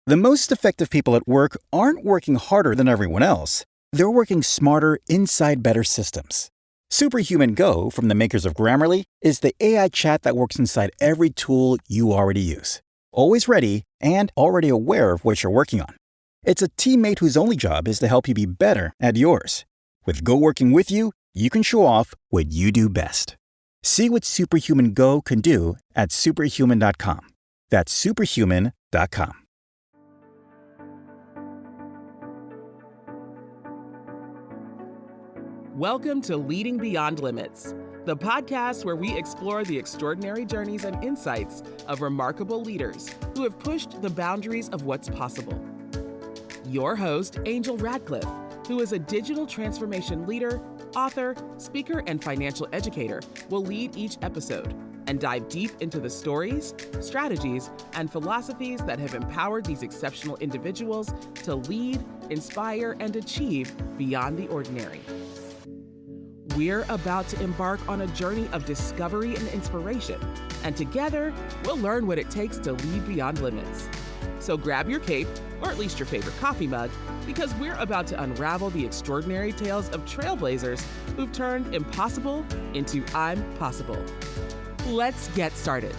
The most effective people at work aren't working harder than everyone else. They're working smarter inside better systems. Superhuman Go, from the makers of Grammarly, is the AI chat that works inside every tool you already use. Always ready and already aware of what you're working on. It's a teammate whose only job is to help you be better at yours. With Go working with you, you can show off what you do best. See what Superhuman Go can do at superhuman.com. That's superhuman.com. Welcome to Leading Beyond Limits, the podcast where we explore the extraordinary journeys and insights of remarkable leaders who have pushed the boundaries of what's possible. Your host, Angel Radcliffe, who is a digital transformation leader, author, speaker, and financial educator, will lead each episode and dive deep into the stories, strategies, and philosophies that have empowered these exceptional individuals to lead, inspire, and achieve beyond the ordinary. We're about to embark on a journey of discovery and inspiration, and together, we'll learn what it takes to lead beyond limits. So grab your cape, or at least your favorite coffee mug, because we're about to unravel the extraordinary tales of trailblazers who've turned impossible into I'm possible. Let's get started.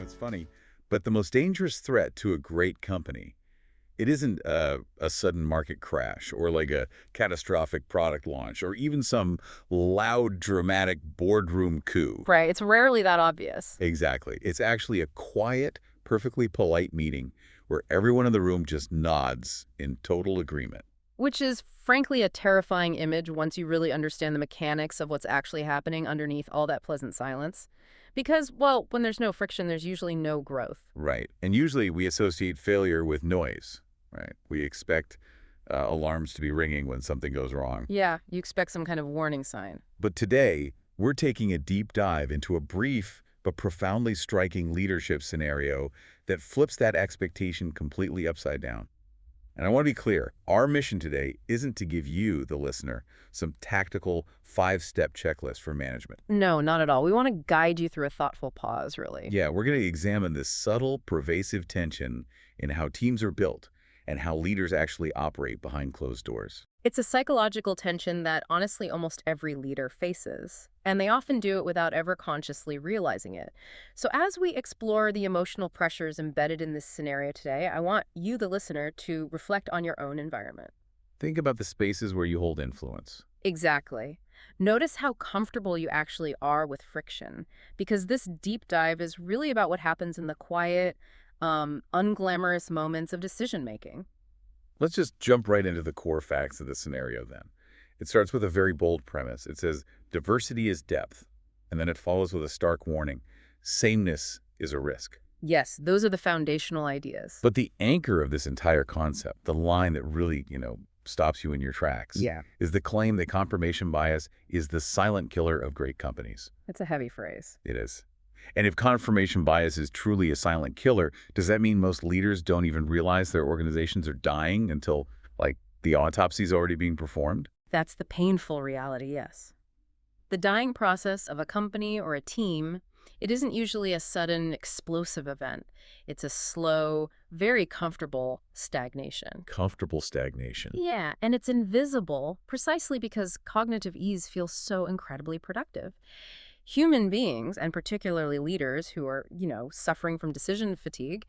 It's funny, but the most dangerous threat to a great company, it isn't a sudden market crash or like a catastrophic product launch or even some loud, dramatic boardroom coup. Right. It's rarely that obvious. Exactly. It's actually a quiet, perfectly polite meeting where everyone in the room just nods in total agreement. Which is, frankly, a terrifying image once you really understand the mechanics of what's actually happening underneath all that pleasant silence. Because, well, when there's no friction, there's usually no growth. Right. And usually we associate failure with noise, right? We expect alarms to be ringing when something goes wrong. Yeah, you expect some kind of warning sign. But today, we're taking a deep dive into a brief but profoundly striking leadership scenario that flips that expectation completely upside down. And I want to be clear, our mission today isn't to give you, the listener, some tactical 5-step checklist for management. No, not at all. We want to guide you through a thoughtful pause, really. Yeah, we're going to examine this subtle, pervasive tension in how teams are built and how leaders actually operate behind closed doors. It's a psychological tension that, honestly, almost every leader faces. And they often do it without ever consciously realizing it. So as we explore the emotional pressures embedded in this scenario today, I want you, the listener, to reflect on your own environment. Think about the spaces where you hold influence. Exactly. Notice how comfortable you actually are with friction, because this deep dive is really about what happens in the quiet, unglamorous moments of decision-making. Let's just jump right into the core facts of the scenario then. It starts with a very bold premise. It says, diversity is depth. And then it follows with a stark warning. Sameness is a risk. Yes, those are the foundational ideas. But the anchor of this entire concept, the line that really, stops you in your tracks, is the claim that confirmation bias is the silent killer of great companies. It's a heavy phrase. It is. And if confirmation bias is truly a silent killer, does that mean most leaders don't even realize their organizations are dying until, the autopsy is already being performed? That's the painful reality, yes. The dying process of a company or a team, it isn't usually a sudden, explosive event. It's a slow, very comfortable stagnation. Comfortable stagnation. Yeah, and it's invisible precisely because cognitive ease feels so incredibly productive. Human beings, and particularly leaders who are, suffering from decision fatigue,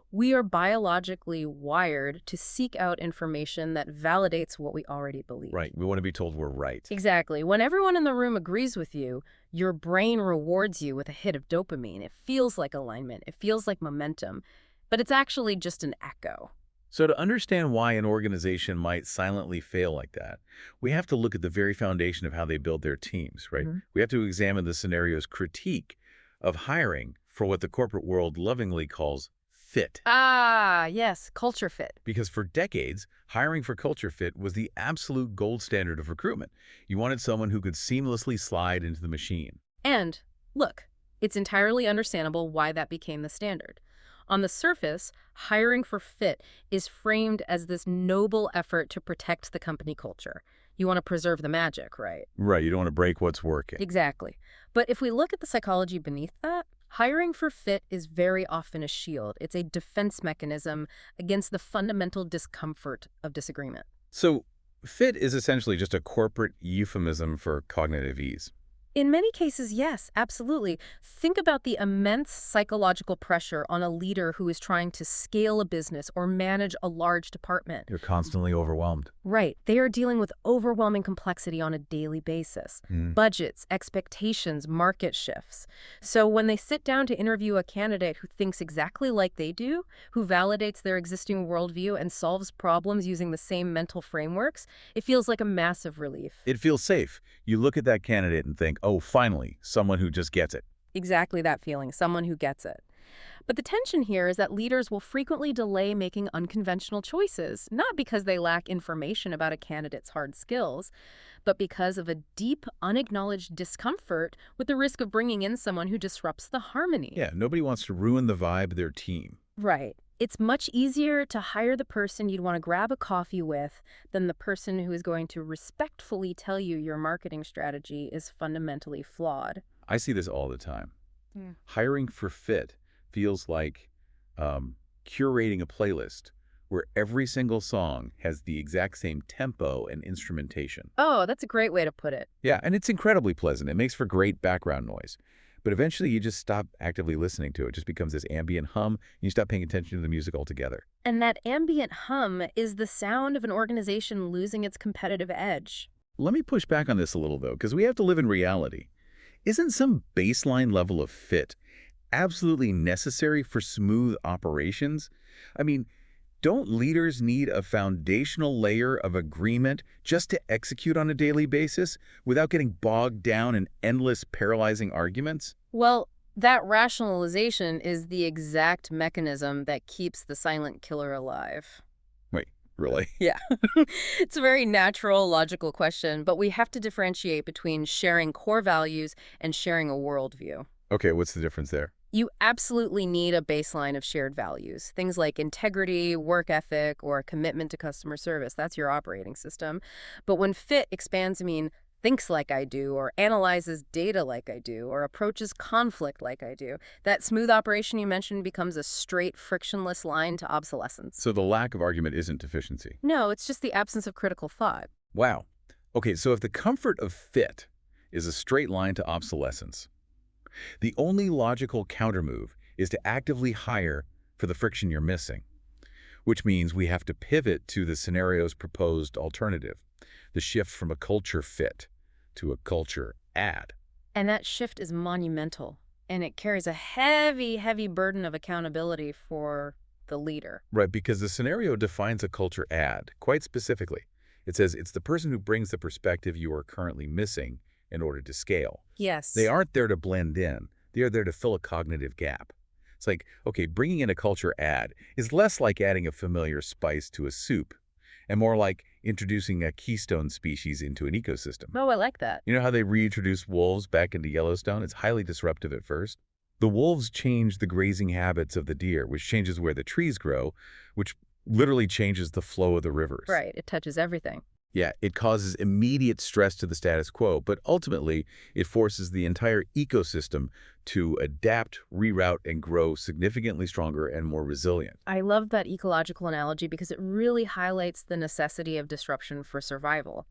we are biologically wired to seek out information that validates what we already believe. Right. We want to be told we're right. Exactly. When everyone in the room agrees with you, your brain rewards you with a hit of dopamine. It feels like alignment. It feels like momentum. But it's actually just an echo. So to understand why an organization might silently fail like that, we have to look at the very foundation of how they build their teams, right? Mm-hmm. We have to examine the scenario's critique of hiring for what the corporate world lovingly calls fit. Ah, yes, culture fit. Because for decades, hiring for culture fit was the absolute gold standard of recruitment. You wanted someone who could seamlessly slide into the machine. And, look, it's entirely understandable why that became the standard. On the surface, hiring for fit is framed as this noble effort to protect the company culture, You want to preserve the magic, right? Right, you don't want to break what's working. Exactly. But if we look at the psychology beneath that, hiring for fit is very often a shield. It's a defense mechanism against the fundamental discomfort of disagreement. So, fit is essentially just a corporate euphemism for cognitive ease. In many cases, yes, absolutely. Think about the immense psychological pressure on a leader who is trying to scale a business or manage a large department. You're constantly overwhelmed. Right. They are dealing with overwhelming complexity on a daily basis. Budgets, expectations, market shifts. So when they sit down to interview a candidate who thinks exactly like they do, who validates their existing worldview and solves problems using the same mental frameworks, it feels like a massive relief. It feels safe. You look at that candidate and think, oh, finally, someone who just gets it. Exactly that feeling, someone who gets it. But the tension here is that leaders will frequently delay making unconventional choices, not because they lack information about a candidate's hard skills, but because of a deep, unacknowledged discomfort with the risk of bringing in someone who disrupts the harmony. Yeah, nobody wants to ruin the vibe of their team. Right. It's much easier to hire the person you'd want to grab a coffee with than the person who is going to respectfully tell you your marketing strategy is fundamentally flawed. I see this all the time. Yeah. Hiring for fit feels like curating a playlist where every single song has the exact same tempo and instrumentation. Oh, that's a great way to put it. Yeah, and it's incredibly pleasant. It makes for great background noise. But eventually you just stop actively listening to it. It just becomes this ambient hum, and you stop paying attention to the music altogether. And that ambient hum is the sound of an organization losing its competitive edge. Let me push back on this a little, though, because we have to live in reality. Isn't some baseline level of fit absolutely necessary for smooth operations? I mean, don't leaders need a foundational layer of agreement just to execute on a daily basis without getting bogged down in endless paralyzing arguments? Well, that rationalization is the exact mechanism that keeps the silent killer alive. Wait, really? Yeah. It's a very natural, logical question, but we have to differentiate between sharing core values and sharing a worldview. Okay, what's the difference there? You absolutely need a baseline of shared values. Things like integrity, work ethic, or commitment to customer service. That's your operating system. But when fit expands to mean thinks like I do, or analyzes data like I do, or approaches conflict like I do, that smooth operation you mentioned becomes a straight, frictionless line to obsolescence. So the lack of argument isn't deficiency. No, it's just the absence of critical thought. Wow. Okay, so if the comfort of fit is a straight line to obsolescence, the only logical countermove is to actively hire for the friction you're missing, which means we have to pivot to the scenario's proposed alternative, the shift from a culture fit to a culture add. And that shift is monumental, and it carries a heavy, heavy burden of accountability for the leader. Right, because the scenario defines a culture add quite specifically. It says it's the person who brings the perspective you are currently missing in order to scale. Yes. They aren't there to blend in. They are there to fill a cognitive gap. It's like, okay, bringing in a culture add is less like adding a familiar spice to a soup and more like introducing a keystone species into an ecosystem. Oh, I like that. You know how they reintroduced wolves back into Yellowstone? It's highly disruptive at first. The wolves change the grazing habits of the deer, which changes where the trees grow, which literally changes the flow of the rivers. Right. It touches everything. Yeah, it causes immediate stress to the status quo, but ultimately it forces the entire ecosystem to adapt, reroute, and grow significantly stronger and more resilient. I love that ecological analogy because it really highlights the necessity of disruption for survival.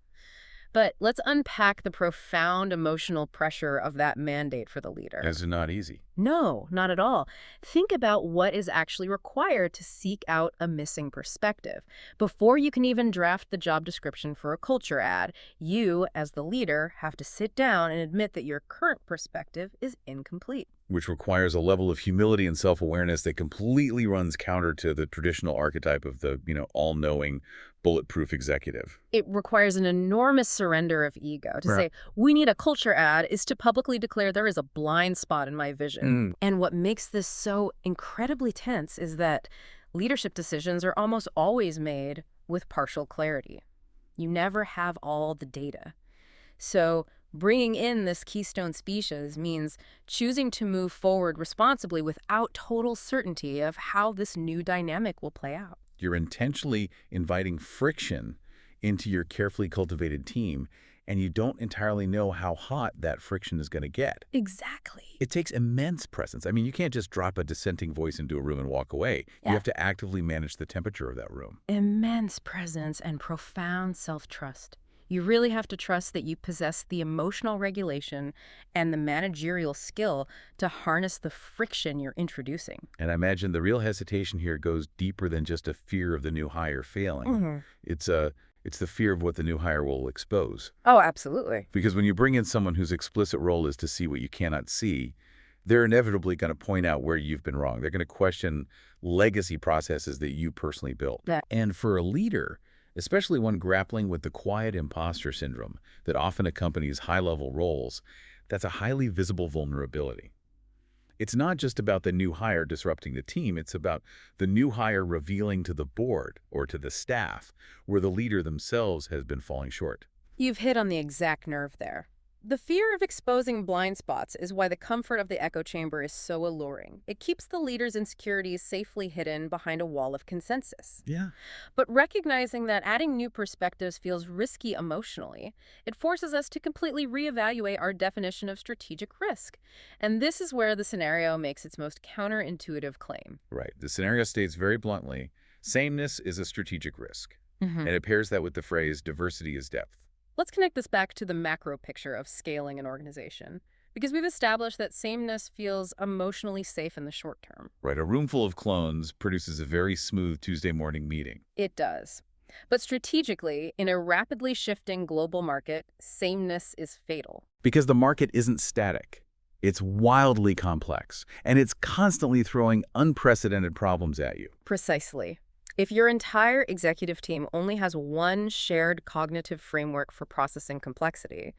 But let's unpack the profound emotional pressure of that mandate for the leader. It's not easy. No, not at all. Think about what is actually required to seek out a missing perspective. Before you can even draft the job description for a culture ad, you, as the leader, have to sit down and admit that your current perspective is incomplete. Which requires a level of humility and self-awareness that completely runs counter to the traditional archetype of the, all-knowing, bulletproof executive. It requires an enormous surrender of ego. To Right. say, we need a culture ad, is to publicly declare there is a blind spot in my vision. And what makes this so incredibly tense is that leadership decisions are almost always made with partial clarity. You never have all the data. So bringing in this keystone species means choosing to move forward responsibly without total certainty of how this new dynamic will play out. You're intentionally inviting friction into your carefully cultivated team, and you don't entirely know how hot that friction is going to get. Exactly. It takes immense presence. I mean, you can't just drop a dissenting voice into a room and walk away. You have to actively manage the temperature of that room. Immense presence and profound self-trust. You really have to trust that you possess the emotional regulation and the managerial skill to harness the friction you're introducing. And I imagine the real hesitation here goes deeper than just a fear of the new hire failing. It's the fear of what the new hire will expose. Oh, absolutely. Because when you bring in someone whose explicit role is to see what you cannot see, they're inevitably going to point out where you've been wrong. They're going to question legacy processes that you personally built. Yeah. And for a leader, especially one grappling with the quiet imposter syndrome that often accompanies high-level roles, that's a highly visible vulnerability. It's not just about the new hire disrupting the team, it's about the new hire revealing to the board or to the staff where the leader themselves has been falling short. You've hit on the exact nerve there. The fear of exposing blind spots is why the comfort of the echo chamber is so alluring. It keeps the leader's insecurities safely hidden behind a wall of consensus. Yeah. But recognizing that adding new perspectives feels risky emotionally, it forces us to completely reevaluate our definition of strategic risk. And this is where the scenario makes its most counterintuitive claim. Right. The scenario states very bluntly, sameness is a strategic risk. And it pairs that with the phrase, diversity is depth. Let's connect this back to the macro picture of scaling an organization, because we've established that sameness feels emotionally safe in the short term. Right. A room full of clones produces a very smooth Tuesday morning meeting. It does. But strategically, in a rapidly shifting global market, sameness is fatal. Because the market isn't static. It's wildly complex, and it's constantly throwing unprecedented problems at you. Precisely. If your entire executive team only has one shared cognitive framework for processing complexity,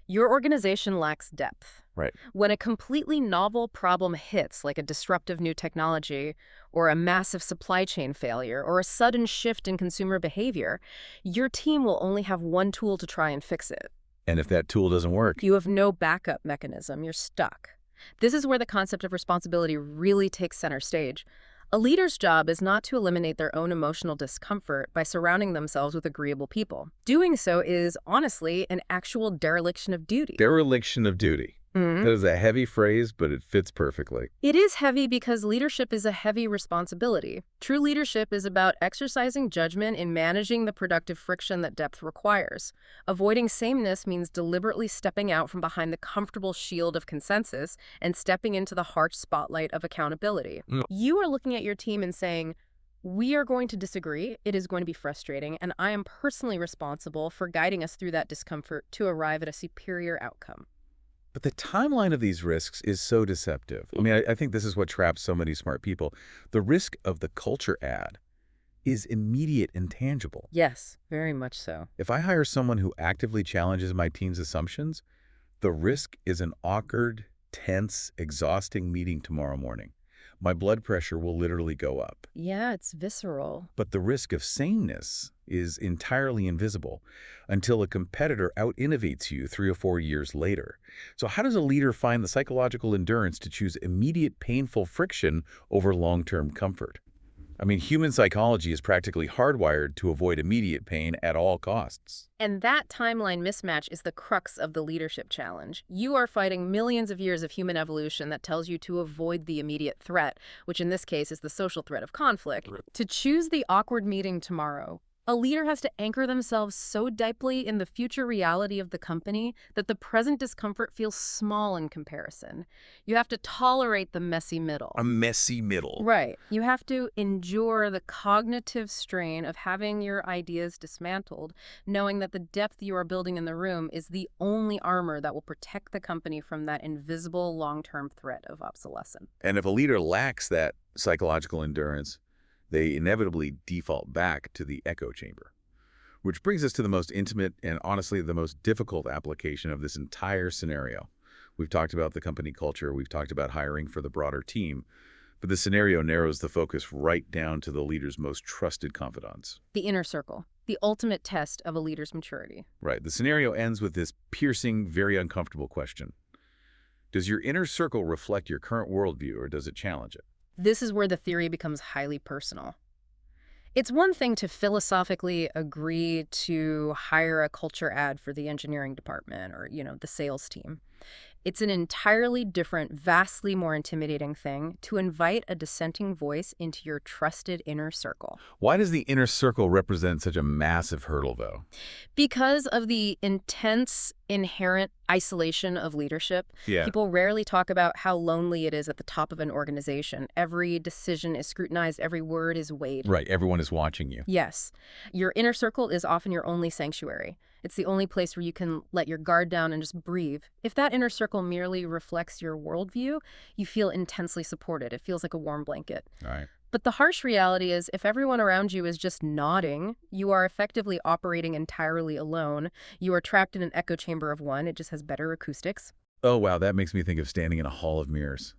your organization lacks depth. Right. When a completely novel problem hits, like a disruptive new technology, or a massive supply chain failure, or a sudden shift in consumer behavior, your team will only have one tool to try and fix it. And if that tool doesn't work, You have no backup mechanism. You're stuck. This is where the concept of responsibility really takes center stage. A leader's job is not to eliminate their own emotional discomfort by surrounding themselves with agreeable people. Doing so is, honestly, an actual dereliction of duty. dereliction of duty. That is a heavy phrase, but it fits perfectly. It is heavy because leadership is a heavy responsibility. True leadership is about exercising judgment in managing the productive friction that depth requires. Avoiding sameness means deliberately stepping out from behind the comfortable shield of consensus and stepping into the harsh spotlight of accountability. You are looking at your team and saying, we are going to disagree, it is going to be frustrating, and I am personally responsible for guiding us through that discomfort to arrive at a superior outcome. But the timeline of these risks is so deceptive. I mean, I think this is what traps so many smart people. The risk of the culture ad is immediate and tangible. Yes, very much so. If I hire someone who actively challenges my team's assumptions, the risk is an awkward, tense, exhausting meeting tomorrow morning. My blood pressure will literally go up. Yeah, it's visceral. But the risk of sameness is entirely invisible until a competitor out-innovates you 3 or 4 years later. So how does a leader find the psychological endurance to choose immediate painful friction over long-term comfort? I mean, human psychology is practically hardwired to avoid immediate pain at all costs. And that timeline mismatch is the crux of the leadership challenge. You are fighting millions of years of human evolution that tells you to avoid the immediate threat, which in this case is the social threat of conflict. To choose the awkward meeting tomorrow, a leader has to anchor themselves so deeply in the future reality of the company that the present discomfort feels small in comparison. You have to tolerate the messy middle. A messy middle. Right. You have to endure the cognitive strain of having your ideas dismantled, knowing that the depth you are building in the room is the only armor that will protect the company from that invisible long-term threat of obsolescence. And if a leader lacks that psychological endurance, they inevitably default back to the echo chamber. Which brings us to the most intimate and honestly the most difficult application of this entire scenario. We've talked about the company culture, we've talked about hiring for the broader team, but the scenario narrows the focus right down to the leader's most trusted confidants. The inner circle, the ultimate test of a leader's maturity. Right. The scenario ends with this piercing, very uncomfortable question. Does your inner circle reflect your current worldview or does it challenge it? This is where the theory becomes highly personal. It's one thing to philosophically agree to hire a culture ad for the engineering department or, the sales team. It's an entirely different, vastly more intimidating thing to invite a dissenting voice into your trusted inner circle. Why does the inner circle represent such a massive hurdle, though? Because of the intense, inherent isolation of leadership, Yeah. people rarely talk about how lonely it is at the top of an organization. Every decision is scrutinized, every word is weighed. Right, everyone is watching you. Yes. Your inner circle is often your only sanctuary. It's the only place where you can let your guard down and just breathe. If that inner circle merely reflects your worldview, you feel intensely supported. It feels like a warm blanket. Right. But the harsh reality is, if everyone around you is just nodding, you are effectively operating entirely alone. You are trapped in an echo chamber of one. It just has better acoustics. Oh, wow, that makes me think of standing in a hall of mirrors.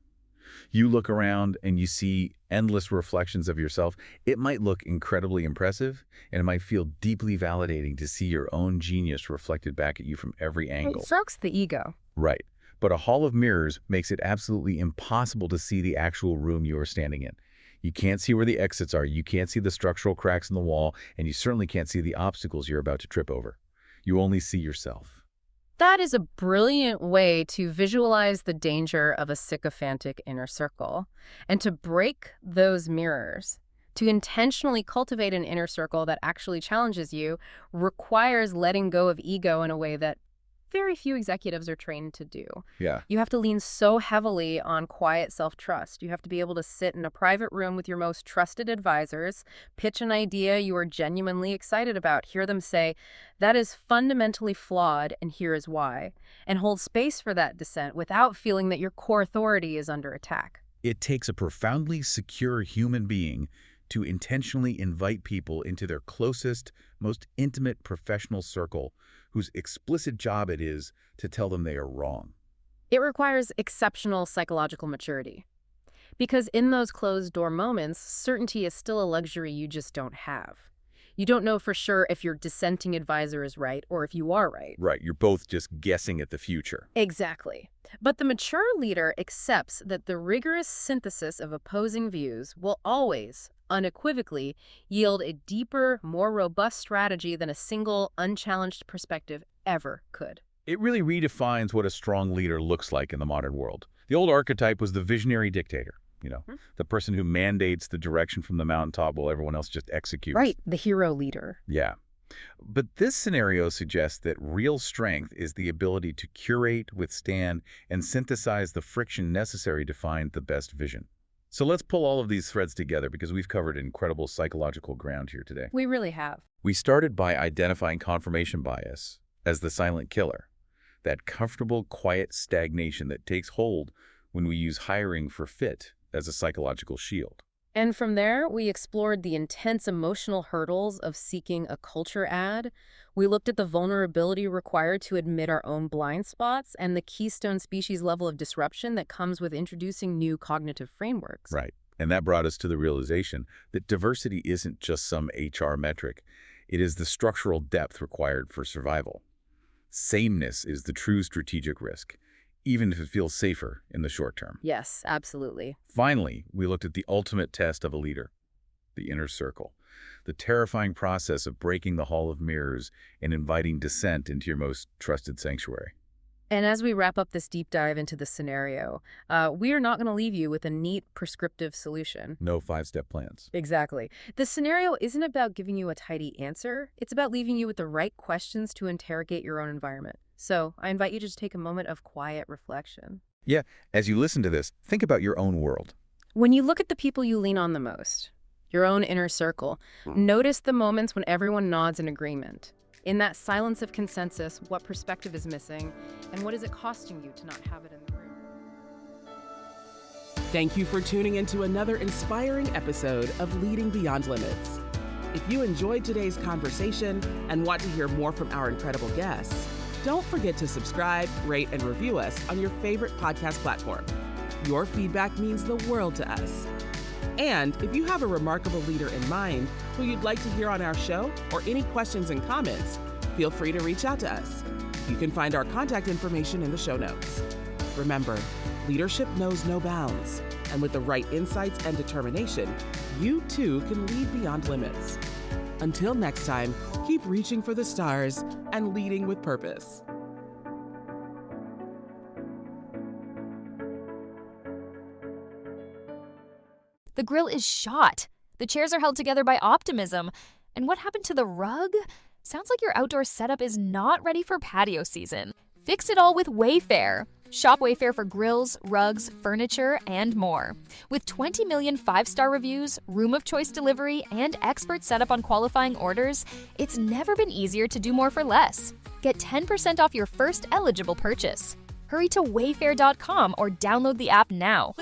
You look around and you see endless reflections of yourself. It might look incredibly impressive, and it might feel deeply validating to see your own genius reflected back at you from every angle. It strokes the ego. Right. But a hall of mirrors makes it absolutely impossible to see the actual room you are standing in. You can't see where the exits are, you can't see the structural cracks in the wall, and you certainly can't see the obstacles you're about to trip over. You only see yourself. That is a brilliant way to visualize the danger of a sycophantic inner circle. And to break those mirrors, to intentionally cultivate an inner circle that actually challenges you, requires letting go of ego in a way that very few executives are trained to do. Yeah. You have to lean so heavily on quiet self-trust. You have to be able to sit in a private room with your most trusted advisors, pitch an idea you are genuinely excited about, hear them say, that is fundamentally flawed and here is why, and hold space for that dissent without feeling that your core authority is under attack. It takes a profoundly secure human being to intentionally invite people into their closest, most intimate professional circle whose explicit job it is to tell them they are wrong. It requires exceptional psychological maturity. Because in those closed-door moments, certainty is still a luxury you just don't have. You don't know for sure if your dissenting advisor is right or if you are right. Right, you're both just guessing at the future. Exactly. But the mature leader accepts that the rigorous synthesis of opposing views will always, unequivocally, yield a deeper, more robust strategy than a single, unchallenged perspective ever could. It really redefines what a strong leader looks like in the modern world. The old archetype was the visionary dictator, the person who mandates the direction from the mountaintop while everyone else just executes. Right, the hero leader. Yeah. But this scenario suggests that real strength is the ability to curate, withstand, and synthesize the friction necessary to find the best vision. So let's pull all of these threads together because we've covered incredible psychological ground here today. We really have. We started by identifying confirmation bias as the silent killer, that comfortable, quiet stagnation that takes hold when we use hiring for fit as a psychological shield. And from there, we explored the intense emotional hurdles of seeking a culture ad. We looked at the vulnerability required to admit our own blind spots and the keystone species level of disruption that comes with introducing new cognitive frameworks. Right. And that brought us to the realization that diversity isn't just some HR metric. It is the structural depth required for survival. Sameness is the true strategic risk, even if it feels safer in the short term. Yes, absolutely. Finally, we looked at the ultimate test of a leader, the inner circle, the terrifying process of breaking the hall of mirrors and inviting dissent into your most trusted sanctuary. And as we wrap up this deep dive into the scenario, we are not going to leave you with a neat prescriptive solution. No 5-step plans. Exactly. The scenario isn't about giving you a tidy answer. It's about leaving you with the right questions to interrogate your own environment. So I invite you to just take a moment of quiet reflection. Yeah, as you listen to this, think about your own world. When you look at the people you lean on the most, your own inner circle, notice the moments when everyone nods in agreement. In that silence of consensus, what perspective is missing, and what is it costing you to not have it in the room? Thank you for tuning into another inspiring episode of Leading Beyond Limits. If you enjoyed today's conversation and want to hear more from our incredible guests, don't forget to subscribe, rate, and review us on your favorite podcast platform. Your feedback means the world to us. And if you have a remarkable leader in mind who you'd like to hear on our show or any questions and comments, feel free to reach out to us. You can find our contact information in the show notes. Remember, leadership knows no bounds, and with the right insights and determination, you too can lead beyond limits. Until next time, keep reaching for the stars and leading with purpose. The grill is shot. The chairs are held together by optimism. And what happened to the rug? Sounds like your outdoor setup is not ready for patio season. Fix it all with Wayfair. Shop Wayfair for grills, rugs, furniture, and more. With 20 million 5-star reviews, room of choice delivery, and expert setup on qualifying orders, it's never been easier to do more for less. Get 10% off your first eligible purchase. Hurry to wayfair.com or download the app now.